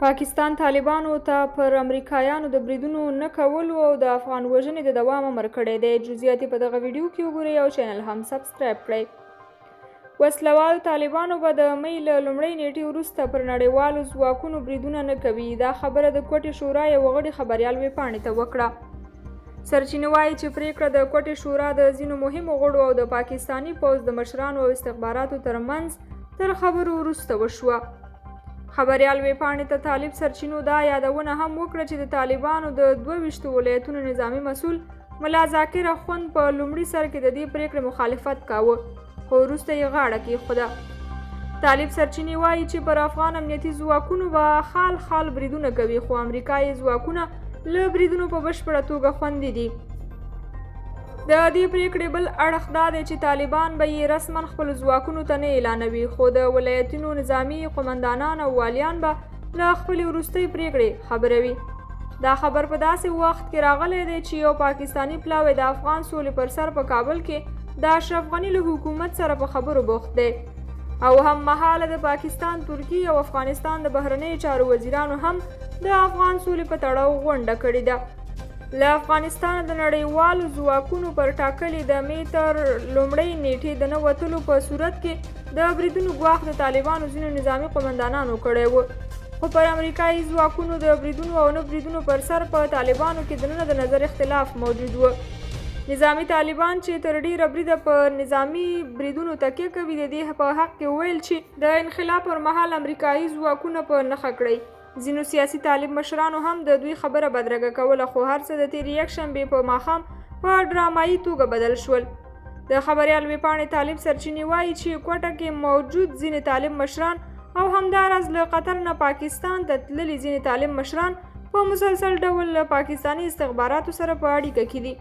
پاکستان طالبانو ته پر امریکایانو د بریدونو نه کولو او د افغان وژنې د دوام امر کړی دی. جزئیات په دغه ویډیو کې وګورئ او چینل هم سبسکرایب کړئ. وسلوالو طالبانو به د مۍ له لومړۍ نیټې وروسته پر نړیوالو ځواکونو بریدونه نه کوي. دا خبره د کوټې شورا یو غړي خبریال ویبپاڼې ته وکړه. سرچینې وایي چې پریکړه د کوټې شورا د ځینو مهمو غړو او د پاکستاني پوځ د مشرانو او استخباراتو ترمنځ تر خبرو وروسته وشوه. خبریال ویبپاڼې ته طالب سرچینو دا یادونه هم وکړه چې د طالبانو د 22 ولایتونو نظامي مسؤل ملا ذاکر اخوند په لومړي سر کې د دې پریکړې مخالفت کاوه، خو وروسته یې غاړه کېښوده. طالب سرچینې وایي چې پر افغان امنیتي ځواکونو به خال خال بریدونه کوي، خو امریکایي ځواکونه له بریدونو په بشپړه توګه خوندي دي. د دې پریکړې بل اړخ دا دی چې طالبان به یې رسما خپلو ځواکونو ته نه اعلانوي، خو د ولایتونو نظامي قومندانان او والیان به له خپلې وروستۍ پریکړې خبروي. دا خبر په داسې وخت کې راغلی دی چې یو پاکستاني پلاوی د افغان سولې پر سر په کابل کې د اشرف غني له حکومت سره په خبرو بوخت دی، او هم مهاله د پاکستان، ترکیې او افغانستان د بهرنیو چارو وزیرانو هم د افغان سولې په تړاو غونډه کړې ده. له افغانستانه د نړیوالو ځواکونو پر ټاکلې د مۍ تر لومړۍ نیټې د نه وتلو په صورت کې د بریدونو ګواښ د طالبانو ځینو نظامي قومندانانو کړی و، خو پر امریکایي ځواکونو د بریدونو او نه بریدونو پر سر په طالبانو کې دننه د نظر اختلاف موجود و. نظامي طالبان چې تر ډیره بریده په نظامي بریدونو تکیه کوي، د دې په حق کې ویل چې د انقلاب پر مهال امریکایي ځواکونه په نښه کړئ. ځینو سیاسي طالب مشرانو هم د دوی خبره بدرګه کوله، خو هر څه د تېرې یکشنبې په ماښام په ډرامایي توګه بدل شول. د خبریال ویبپاڼې طالب سرچینې وایي چې کوټه کې موجود ځینې طالب مشران او همداراز له قطر نه پاکستان ته تللي ځینې طالب مشران په مسلسل ډول له پاکستاني استخباراتو سره په اړیکه کې دي.